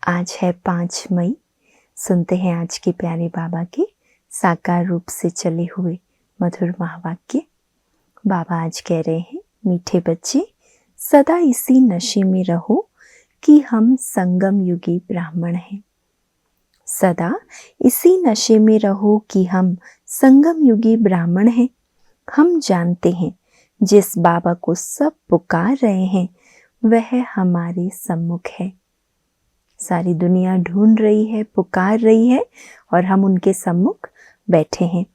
आज है 5 मई। सुनते हैं आज के प्यारे बाबा के साकार रूप से चले हुए मधुर महावाक्य। बाबा आज कह रहे हैं, मीठे बच्चे सदा इसी नशे में रहो कि हम संगम युगी ब्राह्मण हैं। सदा इसी नशे में रहो कि हम संगम युगी ब्राह्मण हैं। हम जानते हैं जिस बाबा को सब पुकार रहे हैं वह हमारे सम्मुख है। सारी दुनिया ढूंढ रही है, पुकार रही है और हम उनके सम्मुख बैठे हैं।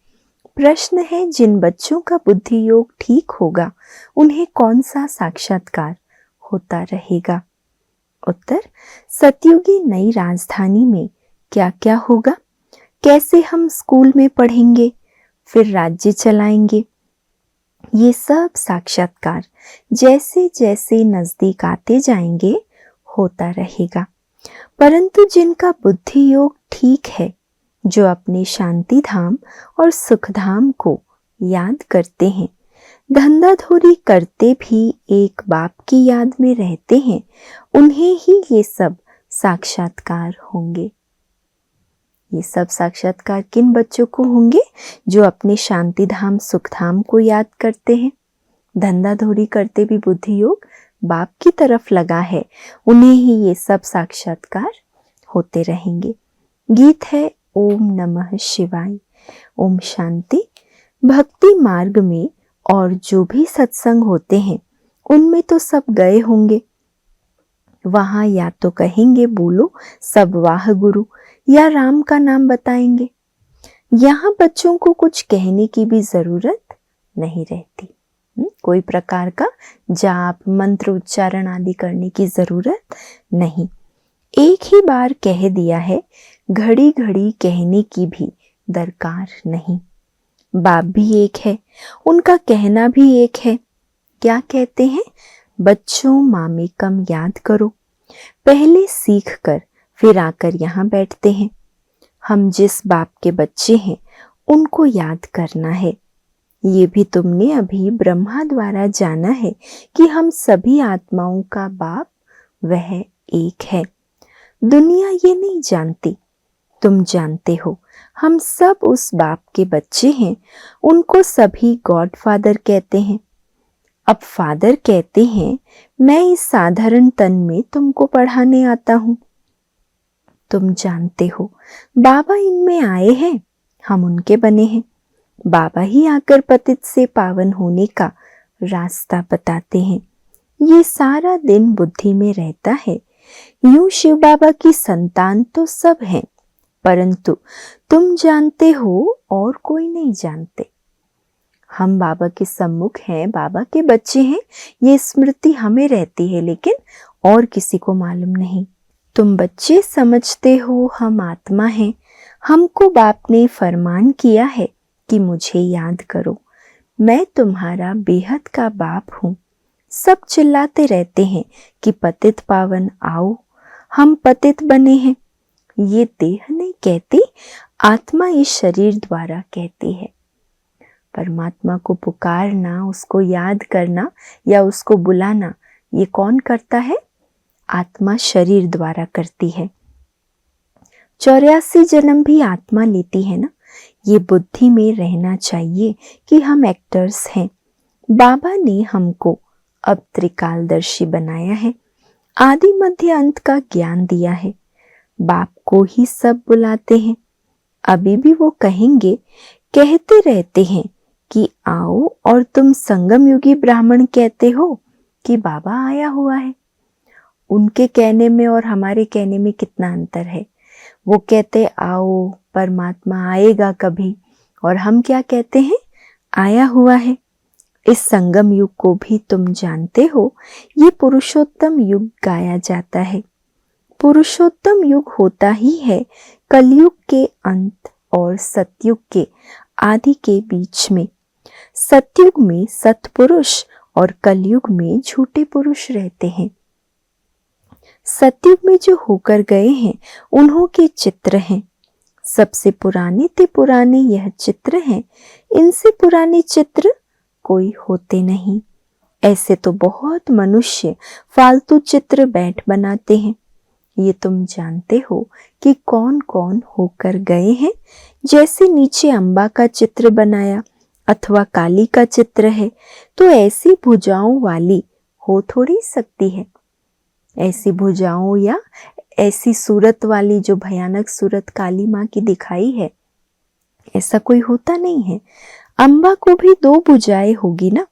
प्रश्न है, जिन बच्चों का बुद्धि योग ठीक होगा उन्हें कौन सा साक्षात्कार होता रहेगा? उत्तर, सतयुगी नई राजधानी में क्या क्या होगा? कैसे हम स्कूल में पढ़ेंगे, फिर राज्य चलाएंगे? ये सब साक्षात्कार जैसे जैसे नजदीक आते जाएंगे होता रहेगा। परंतु जिनका बुद्धि योग ठीक है, जो अपने शांति धाम और सुख धाम को याद करते हैं, धंधाधोरी करते भी एक बाप की याद में रहते हैं, उन्हें ही ये सब साक्षात्कार होंगे। ये सब साक्षात्कार किन बच्चों को होंगे? जो अपने शांति धाम सुख धाम को याद करते हैं। धंधाधोरी करते भी बुद्धि योग बाप की तरफ लगा है, उन्हें ही ये सब साक्षात्कार होते रहेंगे। गीत है ओम नमः शिवाय। ओम शांति। भक्ति मार्ग में और जो भी सत्संग होते हैं उनमें तो सब गए होंगे। वहां या तो कहेंगे बोलो सब वाह गुरु, या राम का नाम बताएंगे। यहाँ बच्चों को कुछ कहने की भी जरूरत नहीं रहती। कोई प्रकार का जाप मंत्र उच्चारण आदि करने की जरूरत नहीं। एक ही बार कह दिया है, घड़ी घड़ी कहने की भी दरकार नहीं। बाप भी एक है, उनका कहना भी एक है। क्या कहते हैं? बच्चों मामे कम याद करो। पहले सीख कर फिर आकर यहाँ बैठते हैं। हम जिस बाप के बच्चे हैं उनको याद करना है। ये भी तुमने अभी ब्रह्मा द्वारा जाना है कि हम सभी आत्माओं का बाप वह एक है। दुनिया ये नहीं जानती, तुम जानते हो। हम सब उस बाप के बच्चे हैं। उनको सभी गॉड फादर कहते हैं। अब फादर कहते हैं, मैं इस साधारण तन में तुमको पढ़ाने आता हूँ। तुम जानते हो बाबा इनमें आए हैं, हम उनके बने हैं। बाबा ही आकर पतित से पावन होने का रास्ता बताते हैं। ये सारा दिन बुद्धि में रहता है। यूं शिव बाबा की संतान तो सब हैं, परंतु तुम जानते हो और कोई नहीं जानते। हम बाबा के सम्मुख हैं, बाबा के बच्चे हैं, ये स्मृति हमें रहती है, लेकिन और किसी को मालूम नहीं। तुम बच्चे समझते हो हम आत्मा हैं। हमको बाप ने फरमान किया है कि मुझे याद करो, मैं तुम्हारा बेहद का बाप हूँ। सब चिल्लाते रहते हैं कि पतित पावन आओ, हम पतित बने हैं। ये देह नहीं कहती, आत्मा इस शरीर द्वारा कहती है। परमात्मा को पुकारना, उसको याद करना या उसको बुलाना, ये कौन करता है? आत्मा शरीर द्वारा करती है। 84 जन्म भी आत्मा लेती है ना। ये बुद्धि में रहना चाहिए कि हम एक्टर्स हैं। बाबा ने हमको अब त्रिकालदर्शी बनाया है, आदि मध्य अंत का ज्ञान दिया है। बाप को ही सब बुलाते हैं। अभी भी वो कहेंगे, कहते रहते हैं कि आओ, और तुम संगम युगी ब्राह्मण कहते हो कि बाबा आया हुआ है। उनके कहने में और हमारे कहने में कितना अंतर है। वो कहते आओ, परमात्मा आएगा कभी, और हम क्या कहते हैं? आया हुआ है। इस संगम युग को भी तुम जानते हो, ये पुरुषोत्तम युग गाया जाता है। पुरुषोत्तम युग होता ही है कलयुग के अंत और सतयुग के आदि के बीच में। सतयुग में सतपुरुष और कलयुग में झूठे पुरुष रहते हैं। सतयुग में जो होकर गए हैं उन्हों के चित्र हैं। सबसे पुराने ते पुराने यह चित्र हैं। इनसे पुराने चित्र कोई होते नहीं। ऐसे तो बहुत मनुष्य फालतू चित्र बैठ बनाते हैं। ये तुम जानते हो कि कौन कौन होकर गए हैं? जैसे नीचे अम्बा का चित्र बनाया अथवा काली का चित्र है, तो ऐसी भुजाओं वाली हो थोड़ी सकती है। ऐसी भुजाओं या ऐसी सूरत वाली जो भयानक सूरत काली माँ की दिखाई है, ऐसा कोई होता नहीं है। अम्बा को भी 2 भुजाएं होगी ना।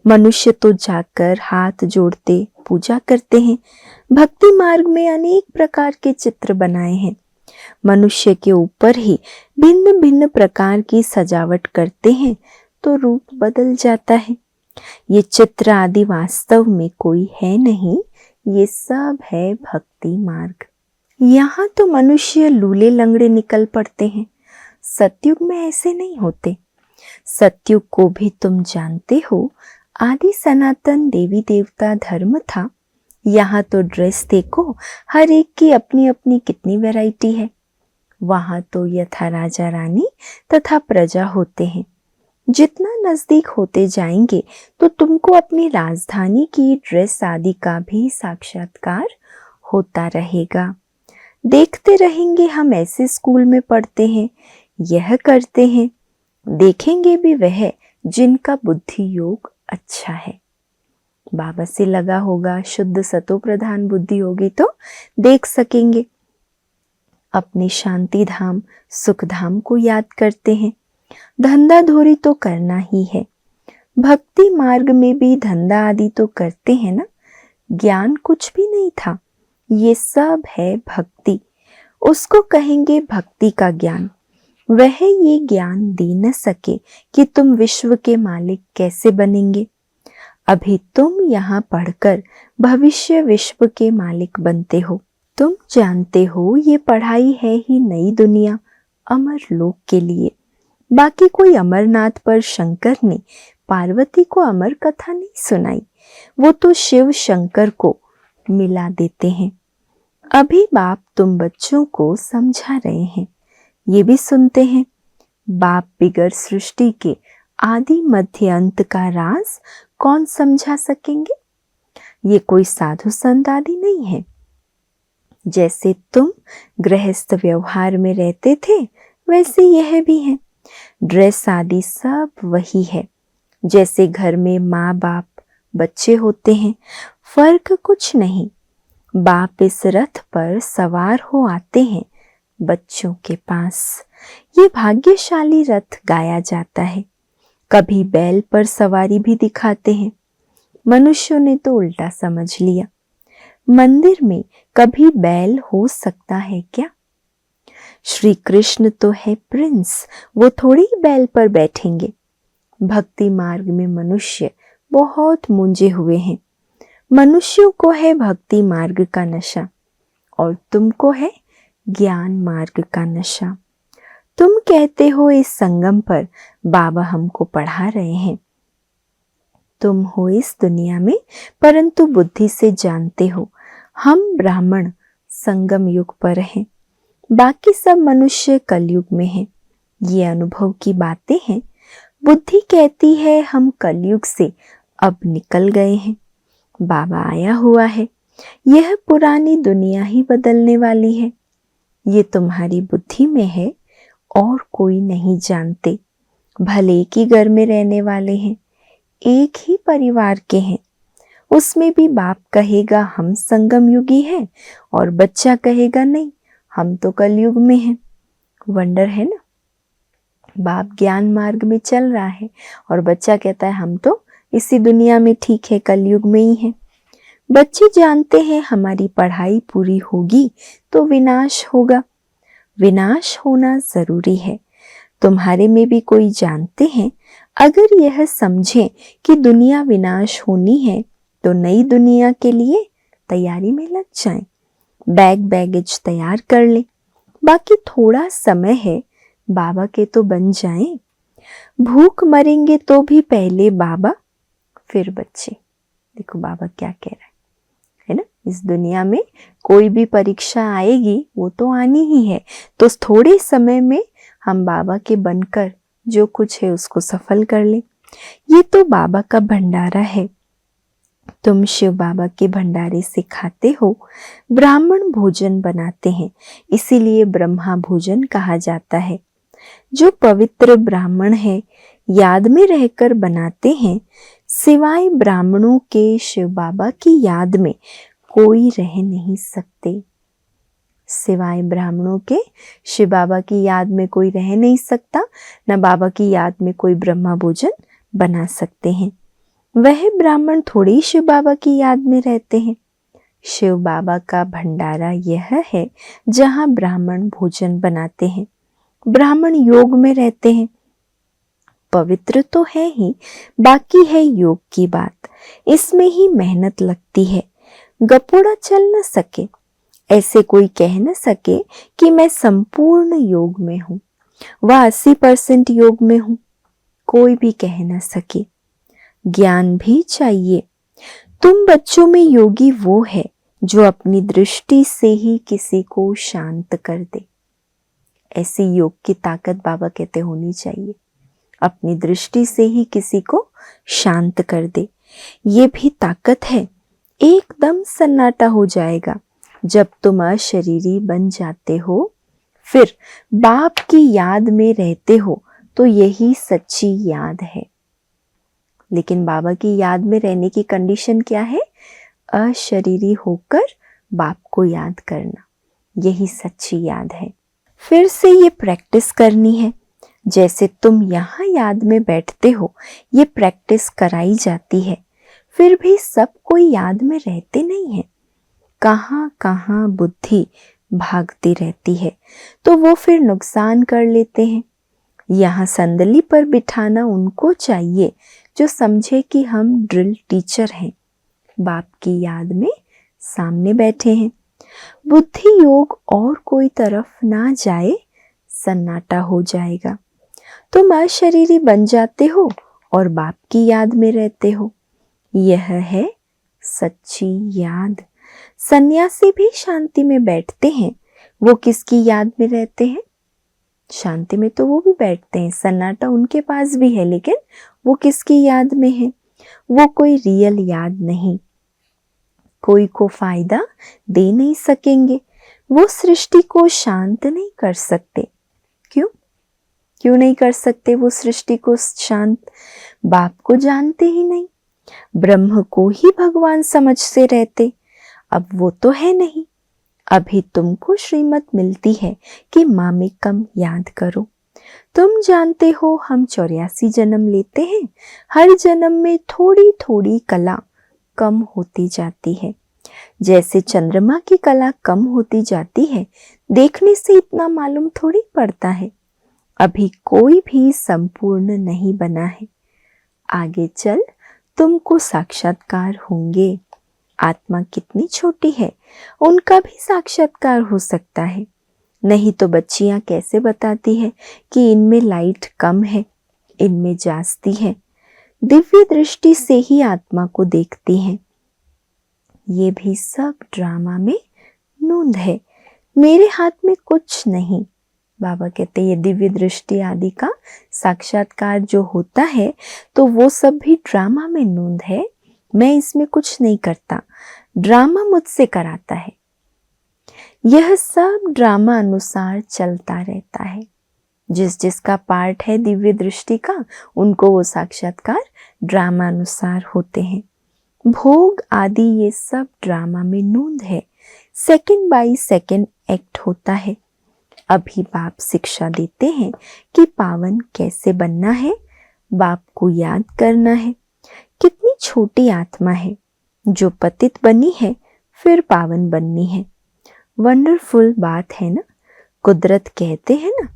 मनुष्य तो जाकर हाथ जोड़ते पूजा करते हैं। भक्ति मार्ग में अनेक प्रकार के चित्र बनाए हैं। मनुष्य के ऊपर ही भिन्न भिन्न प्रकार की सजावट करते हैं तो रूप बदल जाता है। ये चित्र आदि वास्तव में कोई है नहीं, ये सब है भक्ति मार्ग। यहाँ तो मनुष्य लूले लंगड़े निकल पड़ते हैं। सतयुग में ऐसे नहीं होते। सतयुग को भी तुम जानते हो, आदि सनातन देवी देवता धर्म था। यहाँ तो ड्रेस देखो, हर एक की अपनी अपनी कितनी वैरायटी है। वहां तो यथा राजा रानी तथा प्रजा होते हैं। जितना नजदीक होते जाएंगे तो तुमको अपनी राजधानी की ड्रेस आदि का भी साक्षात्कार होता रहेगा। देखते रहेंगे हम ऐसे स्कूल में पढ़ते हैं, यह करते हैं। देखेंगे भी वह जिनका बुद्धि योग अच्छा है। बाबा से लगा होगा, शुद्ध सतो प्रधान बुद्धि होगी तो देख सकेंगे। अपने शांति धाम सुख धाम को याद करते हैं। धंधा धोरी तो करना ही है। भक्ति मार्ग में भी धंधा आदि तो करते हैं ना। ज्ञान कुछ भी नहीं था, ये सब है भक्ति। उसको कहेंगे भक्ति का ज्ञान। वह ये ज्ञान दे न सके कि तुम विश्व के मालिक कैसे बनेंगे। अभी तुम यहाँ पढ़कर भविष्य विश्व के मालिक बनते हो। तुम जानते हो ये पढ़ाई है ही नई दुनिया, अमर लोक के लिए। बाकी कोई अमरनाथ पर शंकर ने पार्वती को अमर कथा नहीं सुनाई, वो तो शिव शंकर को मिला देते हैं। अभी बाप तुम बच्चों को समझा रहे हैं, ये भी सुनते हैं। बाप बिगर सृष्टि के आदि मध्य अंत का राज कौन समझा सकेंगे? ये कोई साधु संत आदि नहीं है। जैसे तुम गृहस्थ व्यवहार में रहते थे, वैसे यह भी है। ड्रेस आदि सब वही है। जैसे घर में माँ बाप बच्चे होते हैं, फर्क कुछ नहीं। बाप इस रथ पर सवार हो आते हैं बच्चों के पास। ये भाग्यशाली रथ गाया जाता है। कभी बैल पर सवारी भी दिखाते हैं। मनुष्यों ने तो उल्टा समझ लिया। मंदिर में कभी बैल हो सकता है क्या? श्री कृष्ण तो है प्रिंस, वो थोड़ी बैल पर बैठेंगे। भक्ति मार्ग में मनुष्य बहुत मूंझे हुए हैं। मनुष्यों को है भक्ति मार्ग का नशा और तुमको है ज्ञान मार्ग का नशा। तुम कहते हो इस संगम पर बाबा हमको पढ़ा रहे हैं। तुम हो इस दुनिया में, परंतु बुद्धि से जानते हो हम ब्राह्मण संगम युग पर हैं, बाकी सब मनुष्य कलयुग में हैं। ये अनुभव की बातें हैं। बुद्धि कहती है हम कलयुग से अब निकल गए हैं, बाबा आया हुआ है, यह पुरानी दुनिया ही बदलने वाली है। ये तुम्हारी बुद्धि में है और कोई नहीं जानते। भले एक ही घर में रहने वाले हैं, एक ही परिवार के हैं। उसमें भी बाप कहेगा हम संगम युगी हैं और बच्चा कहेगा नहीं हम तो कलयुग में हैं। वंडर है ना। बाप ज्ञान मार्ग में चल रहा है और बच्चा कहता है हम तो इसी दुनिया में ठीक है, कलयुग में ही है। बच्चे जानते हैं हमारी पढ़ाई पूरी होगी तो विनाश होगा। विनाश होना जरूरी है। तुम्हारे में भी कोई जानते हैं अगर यह समझें कि दुनिया विनाश होनी है तो नई दुनिया के लिए तैयारी में लग जाएं। बैगेज तैयार कर ले। बाकी थोड़ा समय है, बाबा के तो बन जाएं। भूख मरेंगे तो भी पहले बाबा फिर बच्चे। देखो बाबा क्या कह रहा है ना। इस दुनिया में कोई भी परीक्षा आएगी वो तो आनी ही है, तो थोड़े समय में हम बाबा के बनकर जो कुछ है उसको सफल कर ले। ये तो बाबा का भंडारा है। तुम शिव बाबा के भंडारे से खाते हो। ब्राह्मण भोजन बनाते हैं, इसीलिए ब्रह्मा भोजन कहा जाता है। जो पवित्र ब्राह्मण है, याद में रहकर बनाते हैं। सिवाय ब्राह्मणों के शिव बाबा की याद में कोई रह नहीं सकते। सिवाय ब्राह्मणों के शिव बाबा की याद में कोई रह नहीं सकता, न बाबा की याद में कोई ब्रह्मा भोजन बना सकते हैं। वह ब्राह्मण थोड़ी ही शिव बाबा की याद में रहते हैं। शिव बाबा का भंडारा यह है जहां ब्राह्मण भोजन बनाते हैं। ब्राह्मण योग में रहते हैं। पवित्र तो है ही, बाकी है योग की बात। इसमें ही मेहनत लगती है। गपोड़ा चल न सके, ऐसे कोई कह न सके कि मैं संपूर्ण योग में हूं, वह 80% योग में हूं, कोई भी कह न सके। ज्ञान भी चाहिए। तुम बच्चों में योगी वो है जो अपनी दृष्टि से ही किसी को शांत कर दे। ऐसी योग की ताकत बाबा कहते होनी चाहिए। अपनी दृष्टि से ही किसी को शांत कर दे, ये भी ताकत है। एकदम सन्नाटा हो जाएगा जब तुम अशरीरी बन जाते हो, फिर बाप की याद में रहते हो, तो यही सच्ची याद है। लेकिन बाबा की याद में रहने की कंडीशन क्या है? अशरीरी होकर बाप को याद करना, यही सच्ची याद है। फिर से ये प्रैक्टिस करनी है। जैसे तुम यहाँ याद में बैठते हो, ये प्रैक्टिस कराई जाती है। फिर भी सब कोई याद में रहते नहीं है। कहाँ कहाँ बुद्धि भागती रहती है, तो वो फिर नुकसान कर लेते हैं। यहाँ संदली पर बिठाना उनको चाहिए जो समझे कि हम ड्रिल टीचर हैं, बाप की याद में सामने बैठे हैं। बुद्धि योग और कोई तरफ ना जाए, सन्नाटा हो जाएगा। तुम अशरीरी बन जाते हो और बाप की याद में रहते हो। यह है सच्ची याद। सन्यासी भी शांति में बैठते हैं। वो किसकी याद में रहते हैं? शांति में तो वो भी बैठते हैं, सन्नाटा उनके पास भी है, लेकिन वो किसकी याद में है? वो कोई रियल याद नहीं। कोई को फायदा दे नहीं सकेंगे। वो सृष्टि को शांत नहीं कर सकते। क्यों नहीं कर सकते वो सृष्टि को शांत? बाप को जानते ही नहीं, ब्रह्म को ही भगवान समझ से रहते। अब वो तो है नहीं। अभी तुमको श्रीमत मिलती है कि माँ में कम याद करो। तुम जानते हो हम 84 जन्म लेते हैं। हर जन्म में थोड़ी थोड़ी कला कम होती जाती है। जैसे चंद्रमा की कला कम होती जाती है, देखने से इतना मालूम थोड़ी पड़ता है। अभी कोई भी संपूर्ण नहीं बना है। आगे चल तुमको साक्षात्कार होंगे। आत्मा कितनी छोटी है, उनका भी साक्षात्कार हो सकता है। नहीं तो बच्चियां कैसे बताती है कि इनमें लाइट कम है, इनमें जास्ती है। दिव्य दृष्टि से ही आत्मा को देखती हैं। ये भी सब ड्रामा में नूंद है। मेरे हाथ में कुछ नहीं। बाबा कहते ये दिव्य दृष्टि आदि का साक्षात्कार जो होता है, तो वो सब भी ड्रामा में नूंद है। मैं इसमें कुछ नहीं करता, ड्रामा मुझसे कराता है। यह सब ड्रामा अनुसार चलता रहता है। जिस जिसका पार्ट है दिव्य दृष्टि का, उनको वो साक्षात्कार ड्रामा अनुसार होते हैं। भोग आदि ये सब ड्रामा में नूंद है। सेकंड बाय सेकंड एक्ट होता है। अभी बाप शिक्षा देते हैं कि पावन कैसे बनना है, बाप को याद करना है। कितनी छोटी आत्मा है जो पतित बनी है, फिर पावन बननी है। वंडरफुल बात है ना। कुदरत कहते हैं ना,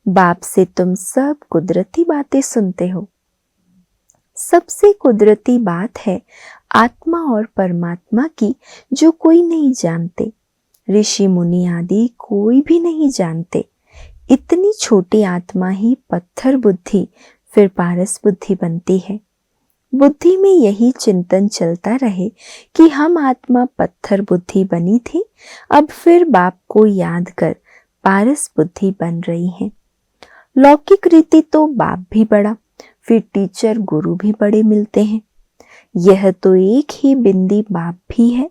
बाप से तुम सब कुदरती बातें सुनते हो। सबसे कुदरती बात है आत्मा और परमात्मा की, जो कोई नहीं जानते। ऋषि मुनि आदि कोई भी नहीं जानते। इतनी छोटी आत्मा ही पत्थर बुद्धि फिर पारस बुद्धि बनती है। बुद्धि में यही चिंतन चलता रहे कि हम आत्मा पत्थर बुद्धि बनी थी, अब फिर बाप को याद कर पारस बुद्धि बन रही है। लौकिक रीति तो बाप भी बड़ा, फिर टीचर गुरु भी बड़े मिलते हैं। यह तो एक ही बिंदी बाप भी है,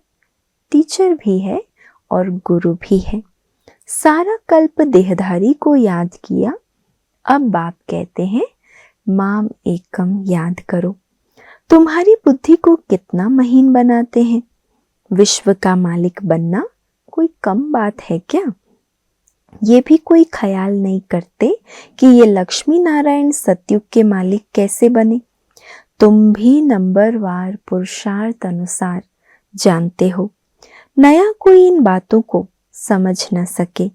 टीचर भी है और गुरु भी है। सारा कल्प देहधारी को याद किया, अब बाप कहते हैं माम एकम याद करो। तुम्हारी बुद्धि को कितना महीन बनाते हैं। विश्व का मालिक बनना कोई कम बात है क्या? ये भी कोई ख्याल नहीं करते कि ये लक्ष्मी नारायण सतयुग के मालिक कैसे बने। तुम भी नंबरवार पुरुषार्थ अनुसार जानते हो। नया कोई इन बातों को समझ न सके।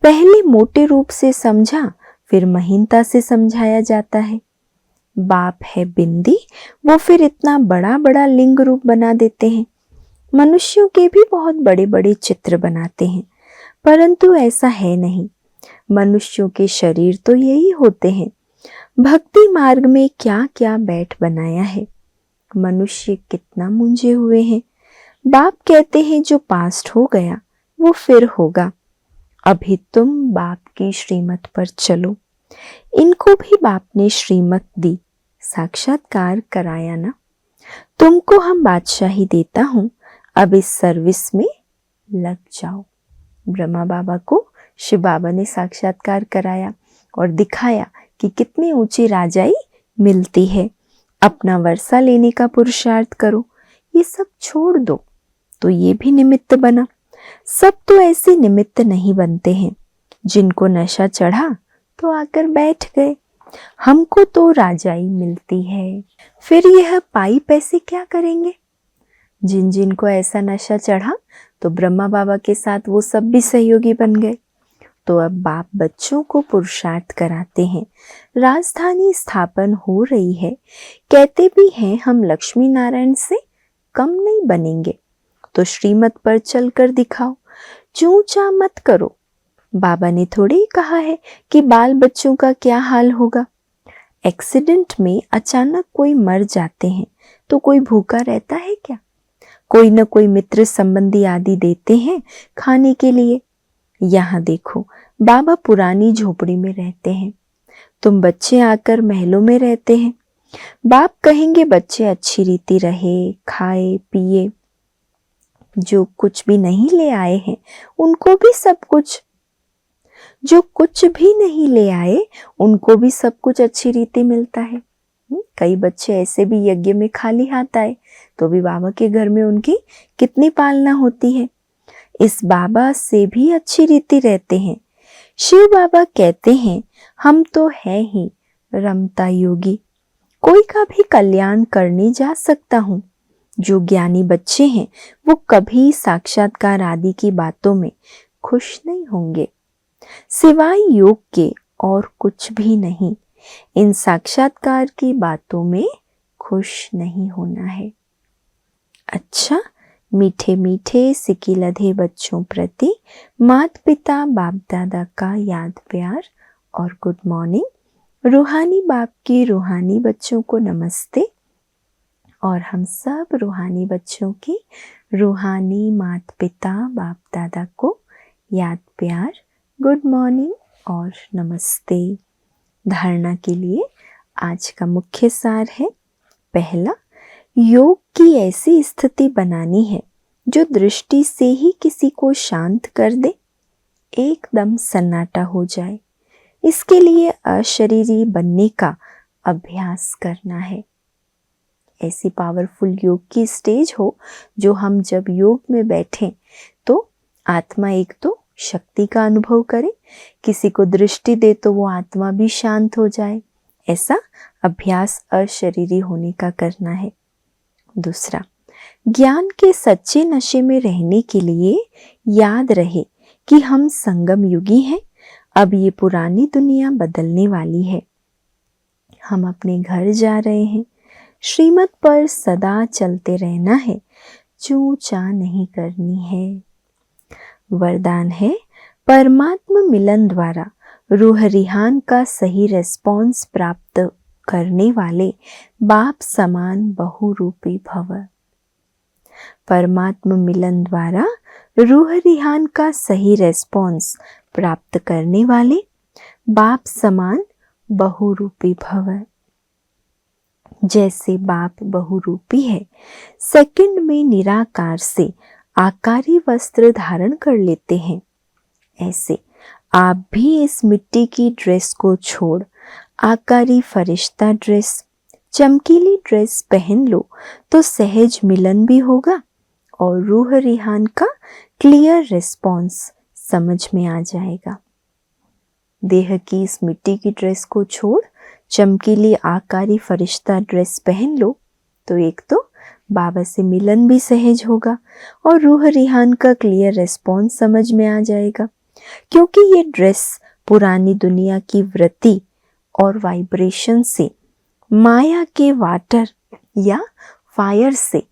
पहले मोटे रूप से समझा, फिर महीनता से समझाया जाता है। बाप है बिंदी, वो फिर इतना बड़ा बड़ा लिंग रूप बना देते हैं। मनुष्यों के भी बहुत बड़े बड़े चित्र बनाते हैं, परंतु ऐसा है नहीं। मनुष्यों के शरीर तो यही होते हैं। भक्ति मार्ग में क्या क्या बैठ बनाया है। मनुष्य कितना मूंझे हुए हैं। बाप कहते हैं जो पास्ट हो गया वो फिर होगा। अभी तुम बाप की श्रीमत पर चलो। इनको भी बाप ने श्रीमत दी, साक्षात्कार कराया ना। तुमको हम बादशाही देता हूं, अब इस सर्विस में लग जाओ। ब्रह्मा बाबा को शिव बाबा ने साक्षात्कार कराया और दिखाया कि कितनी ऊंची राजाई मिलती है। अपना वर्षा लेने का पुरुषार्थ करो, ये सब छोड़ दो। तो ये भी निमित्त बना। सब तो ऐसे निमित्त नहीं बनते हैं। जिनको नशा चढ़ा तो आकर बैठ गए। हमको तो राजाई मिलती है, फिर यह पाई पैसे क्या करेंगे। जिन जिन को ऐसा नशा चढ़ा तो ब्रह्मा बाबा के साथ वो सब भी सहयोगी बन गए। तो अब बाप बच्चों को पुरुषार्थ कराते हैं। राजधानी स्थापन हो रही है। कहते भी हैं हम लक्ष्मी नारायण से कम नहीं बनेंगे। तो श्रीमत पर चलकर दिखाओ, चूचा मत करो। बाबा ने थोड़े ही कहा है कि बाल बच्चों का क्या हाल होगा। एक्सीडेंट में अचानक कोई मर जाते हैं तो कोई भूखा रहता है क्या? कोई न कोई मित्र संबंधी आदि देते हैं खाने के लिए। यहाँ देखो, बाबा पुरानी झोपड़ी में रहते हैं, तुम बच्चे आकर महलों में रहते हैं। बाप कहेंगे बच्चे अच्छी रीति रहे, खाए पिए। जो कुछ भी नहीं ले आए हैं उनको भी सब कुछ, जो कुछ भी नहीं ले आए उनको भी सब कुछ अच्छी रीति मिलता है। कई बच्चे ऐसे भी यज्ञ में खाली हाथ आए तो भी बाबा के घर में उनकी कितनी पालना होती है। इस बाबा से भी अच्छी रीति रहते हैं। शिव बाबा कहते हैं हम तो है ही रमता योगी, कोई का भी कल्याण करने जा सकता हूँ। जो ज्ञानी बच्चे हैं वो कभी साक्षात्कार आदि की बातों में खुश नहीं होंगे, सिवाय योग के और कुछ भी नहीं। इन साक्षात्कार की बातों में खुश नहीं होना है। अच्छा, मीठे मीठे सिकी लधे बच्चों प्रति माता पिता बाप दादा का याद प्यार और गुड मॉर्निंग। रूहानी बाप की रूहानी बच्चों को नमस्ते और हम सब रूहानी बच्चों की रूहानी माता पिता बाप दादा को याद प्यार, गुड मॉर्निंग और नमस्ते। धारणा के लिए आज का मुख्य सार है, पहला, योग की ऐसी स्थिति बनानी है जो दृष्टि से ही किसी को शांत कर दे, एकदम सन्नाटा हो जाए। इसके लिए अशरीरी बनने का अभ्यास करना है। ऐसी पावरफुल योग की स्टेज हो जो हम जब योग में बैठें तो आत्मा एक तो शक्ति का अनुभव करे, किसी को दृष्टि दे तो वो आत्मा भी शांत हो जाए। ऐसा अभ्यास अशरीरी होने का करना है। दूसरा, ज्ञान के सच्चे नशे में रहने के लिए याद रहे कि हम संगम युगी हैं। अब ये पुरानी दुनिया बदलने वाली है। हम अपने घर जा रहे हैं। श्रीमत पर सदा चलते रहना है, चू चा नहीं करनी है। वरदान है, परमात्मा मिलन द्वारा रूह रिहान का सही रेस्पॉन्स प्राप्त करने वाले बाप समान बहुरूपी भव। परमात्मा मिलन द्वारा रूह रिहान का सही रेस्पॉन्स प्राप्त करने वाले बाप समान बहुरूपी भव। जैसे बाप बहुरूपी है, सेकंड में निराकार से आकारी वस्त्र धारण कर लेते हैं, ऐसे आप भी इस मिट्टी की ड्रेस को छोड़ आकारी फरिश्ता ड्रेस, चमकीली ड्रेस पहन लो तो सहज मिलन भी होगा और रूह रिहान का क्लियर रिस्पॉन्स समझ में आ जाएगा। देह की इस मिट्टी की ड्रेस को छोड़ चमकीली आकारी फरिश्ता ड्रेस पहन लो तो एक तो बाबा से मिलन भी सहज होगा और रूह रिहान का क्लियर रिस्पॉन्स समझ में आ जाएगा, क्योंकि ये ड्रेस पुरानी दुनिया की वृत्ति और वाइब्रेशन से, माया के वाटर या फायर से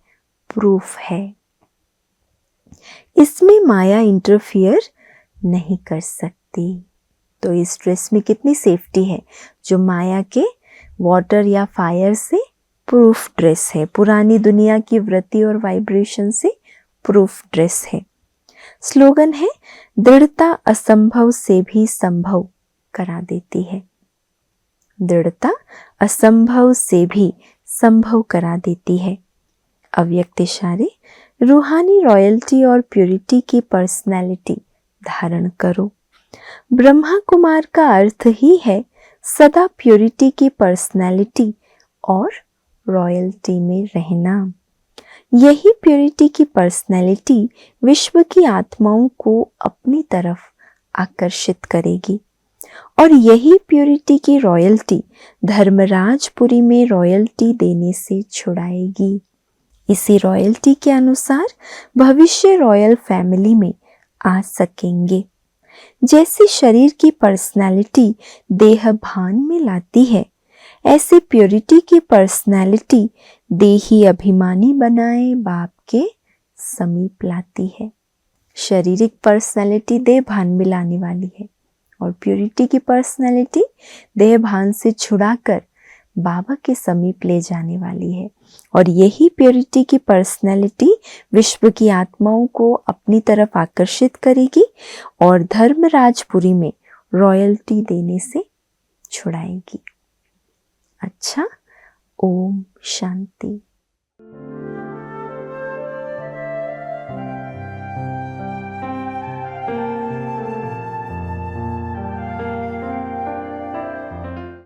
प्रूफ है। इसमें माया इंटरफियर नहीं कर सकती। तो इस ड्रेस में कितनी सेफ्टी है, जो माया के वाटर या फायर से प्रूफ ड्रेस है, पुरानी दुनिया की वृत्ति और वाइब्रेशन से प्रूफ ड्रेस है। स्लोगन है, दृढ़ता असंभव से भी संभव करा देती है। दृढ़ता असंभव से भी संभव करा देती है। अव्यक्त इशारे, रूहानी रॉयल्टी और प्योरिटी की पर्सनैलिटी धारण करो। ब्रह्मा कुमार का अर्थ ही है सदा प्योरिटी की पर्सनैलिटी और रॉयल्टी में रहना। यही प्योरिटी की पर्सनैलिटी विश्व की आत्माओं को अपनी तरफ आकर्षित करेगी और यही प्योरिटी की रॉयल्टी धर्मराजपुरी में रॉयल्टी देने से छुड़ाएगी। इसी रॉयल्टी के अनुसार भविष्य रॉयल फैमिली में आ सकेंगे। जैसे शरीर की पर्सनैलिटी देह भान में लाती है, ऐसे प्योरिटी की पर्सनैलिटी देही अभिमानी बनाए बाप के समीप लाती है। शारीरिक पर्सनैलिटी देह भान में लाने वाली है और प्योरिटी की पर्सनैलिटी देह भान से छुड़ाकर बाबा के समीप ले जाने वाली है और यही प्योरिटी की पर्सनैलिटी विश्व की आत्माओं को अपनी तरफ आकर्षित करेगी और धर्मराजपुरी में रॉयल्टी देने से छुड़ाएगी। अच्छा, ओम शांति।